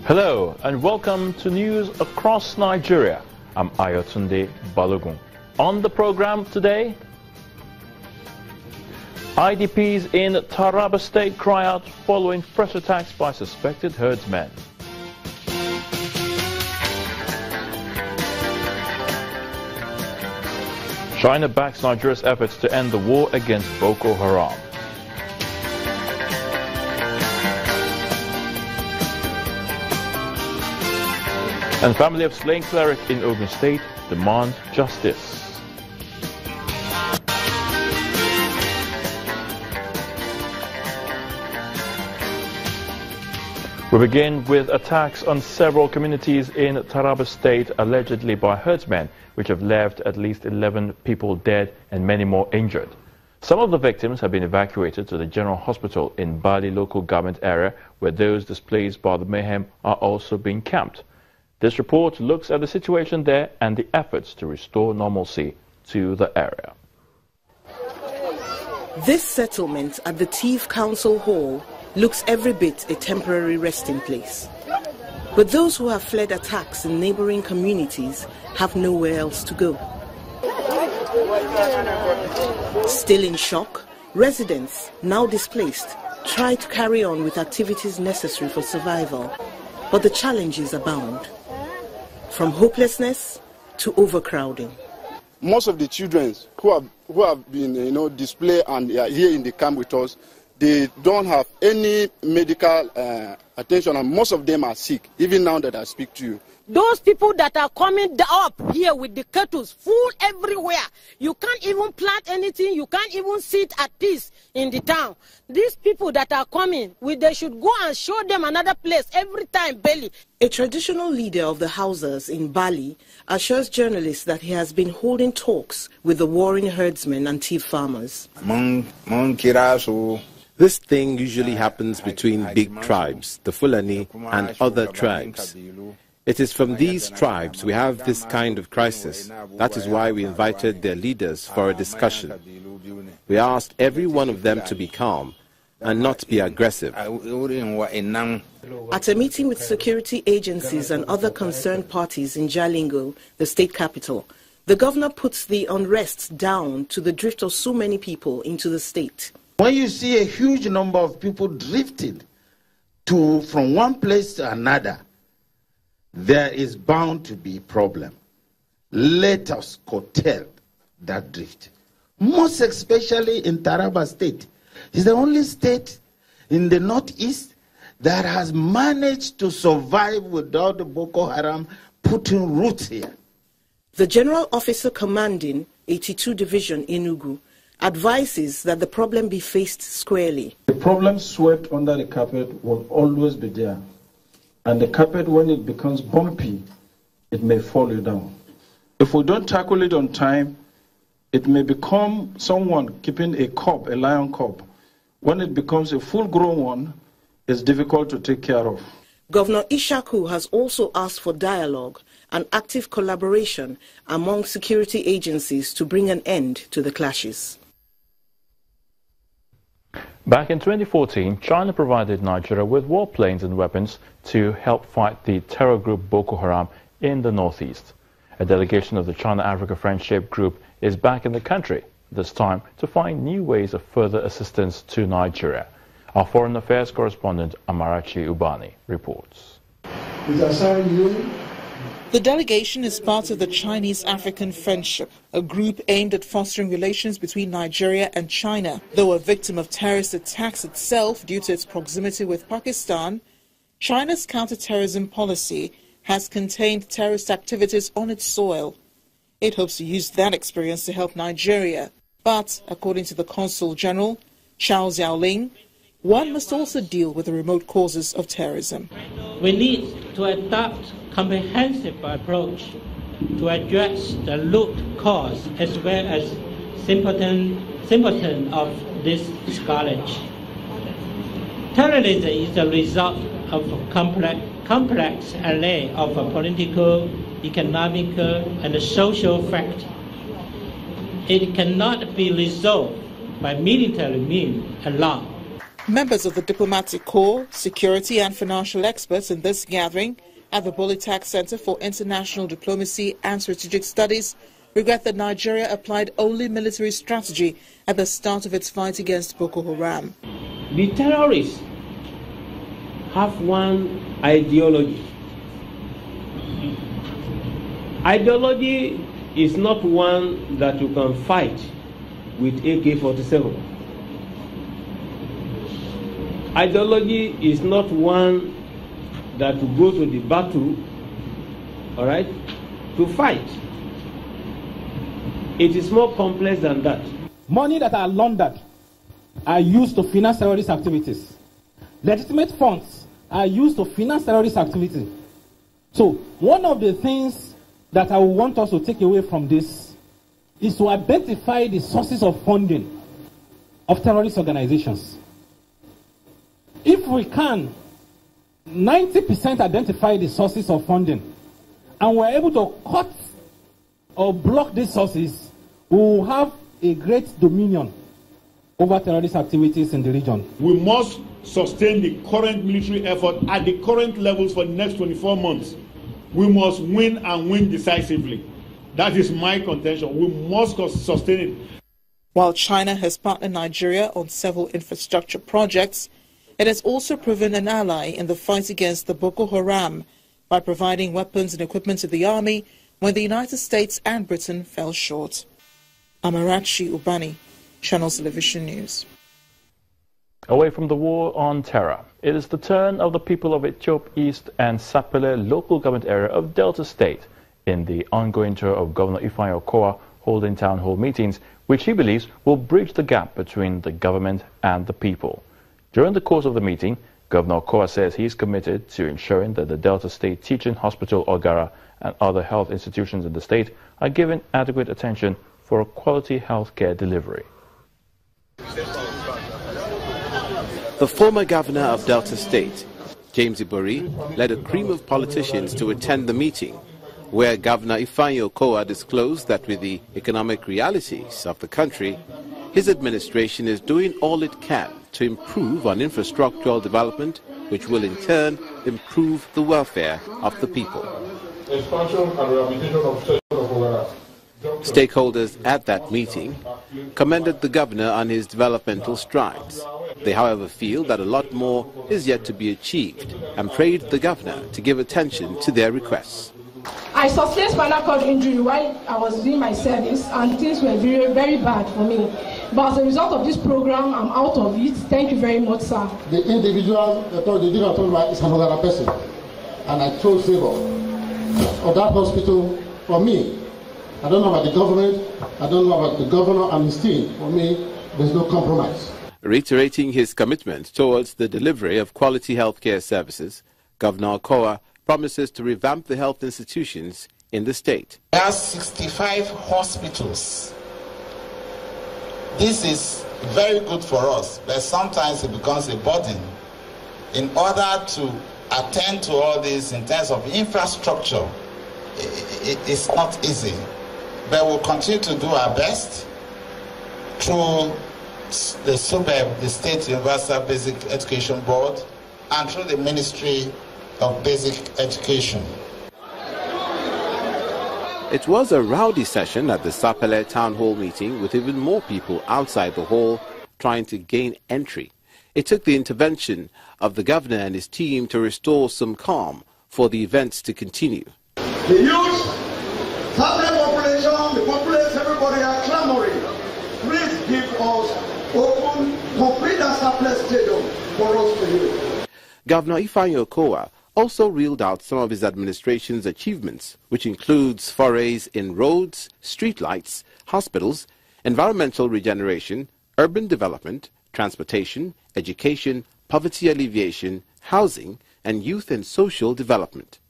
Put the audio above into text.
Hello and welcome to news across Nigeria. I'm Ayotunde Balogun. On the program today, IDPs in Taraba State cry out following fresh attacks by suspected herdsmen. China backs Nigeria's efforts to end the war against Boko Haram. And family of slain cleric in Ogun State demand justice. We begin with attacks on several communities in Taraba State, allegedly by herdsmen, which have left at least 11 people dead and many more injured. Some of the victims have been evacuated to the General Hospital in Bali local government area, where those displaced by the mayhem are also being camped. This report looks at the situation there and the efforts to restore normalcy to the area. This settlement at the Tiv Council Hall looks every bit a temporary resting place. But those who have fled attacks in neighboring communities have nowhere else to go. Still in shock, residents, now displaced, try to carry on with activities necessary for survival. But the challenges abound. From hopelessness to overcrowding. Most of the children who have been displaced and are here in the camp with us, they don't have any medical attention, and most of them are sick, even now that I speak to you. Those people that are coming up here with the kettles full everywhere, you can't even plant anything, you can't even sit at peace in the town. These people that are coming, they should go and show them another place every time, Bali. A traditional leader of the Hausas in Bali assures journalists that he has been holding talks with the warring herdsmen and tea farmers. This thing usually happens between big tribes, the Fulani and other tribes. It is from these tribes we have this kind of crisis. That is why we invited their leaders for a discussion. We asked every one of them to be calm and not be aggressive. At a meeting with security agencies and other concerned parties in Jalingo, the state capital, the governor puts the unrest down to the drift of so many people into the state. When you see a huge number of people drifting from one place to another, there is bound to be a problem. Let us curtail that drift. Most especially in Taraba State. It's the only state in the northeast that has managed to survive without the Boko Haram putting roots here. The general officer commanding 82 Division Enugu advises that the problem be faced squarely. The problem swept under the carpet will always be there. And the carpet, when it becomes bumpy, it may fall down. If we don't tackle it on time, it may become someone keeping a cub, a lion cub. When it becomes a full-grown one, it's difficult to take care of. Governor Ishaku has also asked for dialogue and active collaboration among security agencies to bring an end to the clashes. Back in 2014, China provided Nigeria with warplanes and weapons to help fight the terror group Boko Haram in the northeast. A delegation of the China-Africa Friendship Group is back in the country, this time to find new ways of further assistance to Nigeria. Our Foreign Affairs correspondent Amarachi Ubani reports. The delegation is part of the Chinese-African Friendship, a group aimed at fostering relations between Nigeria and China. Though a victim of terrorist attacks itself due to its proximity with Pakistan, China's counter-terrorism policy has contained terrorist activities on its soil. It hopes to use that experience to help Nigeria. But, according to the Consul General, Chao Xiaoling, one must also deal with the remote causes of terrorism. We need to adopt a comprehensive approach to address the root cause as well as symptom of this scourge. Terrorism is the result of a complex array of political, economic, and social factors. It cannot be resolved by military means alone. Members of the diplomatic corps, security and financial experts in this gathering at the Bolitak Center for International Diplomacy and Strategic Studies regret that Nigeria applied only military strategy at the start of its fight against Boko Haram. The terrorists have one ideology. Ideology is not one that you can fight with AK-47. Ideology is not one that you go to the battle, all right, to fight. It is more complex than that. Money that are laundered are used to finance terrorist activities. Legitimate funds are used to finance terrorist activity. So one of the things that I want us to take away from this is to identify the sources of funding of terrorist organizations. If we can 90% identify the sources of funding and we're able to cut or block these sources, we will have a great dominion over terrorist activities in the region. We must sustain the current military effort at the current levels for the next 24 months. We must win and win decisively. That is my contention. We must sustain it. While China has partnered Nigeria on several infrastructure projects, it has also proven an ally in the fight against the Boko Haram by providing weapons and equipment to the army when the United States and Britain fell short. Amarachi Ubani, Channels Television News. Away from the war on terror, it is the turn of the people of Etiop East and Sapele local government area of Delta State in the ongoing tour of Governor Ifeanyi Okowa holding town hall meetings, which he believes will bridge the gap between the government and the people. During the course of the meeting, Governor Okowa says he is committed to ensuring that the Delta State Teaching Hospital, Ogara, and other health institutions in the state are given adequate attention for a quality health care delivery. The former governor of Delta State, James Ibori, led a cream of politicians to attend the meeting, where Governor Ifeanyi Okowa disclosed that with the economic realities of the country, his administration is doing all it can to improve on infrastructural development, which will in turn improve the welfare of the people. Expansion and rehabilitation of Station of Ogara. Stakeholders at that meeting commended the governor on his developmental strides. They, however, feel that a lot more is yet to be achieved and prayed the governor to give attention to their requests. I sustained spinal cord injury while I was doing my service, and things were very, very bad for me. But as a result of this program, I'm out of it. Thank you very much, sir. The individual that told me is another person, and I told Favor of that hospital for me. I don't know about the government, I don't know about the governor and his team. For me, there's no compromise. Reiterating his commitment towards the delivery of quality healthcare services, Governor Okowa promises to revamp the health institutions in the state. There are 65 hospitals. This is very good for us, but sometimes it becomes a burden. In order to attend to all this in terms of infrastructure, it's not easy. But we'll continue to do our best through the SUBEB, the State Universal Basic Education Board, and through the Ministry of Basic Education. It was a rowdy session at the Sapele Town Hall meeting, with even more people outside the hall trying to gain entry. It took the intervention of the governor and his team to restore some calm for the events to continue. The youth, Sapele population, the populace, everybody are clamoring. Please give us open, complete the Sapele Stadium for us to use. Governor Ifeanyi Okowa also reeled out some of his administration's achievements, which includes forays in roads, streetlights, hospitals, environmental regeneration, urban development, transportation, education, poverty alleviation, housing, and youth and social development.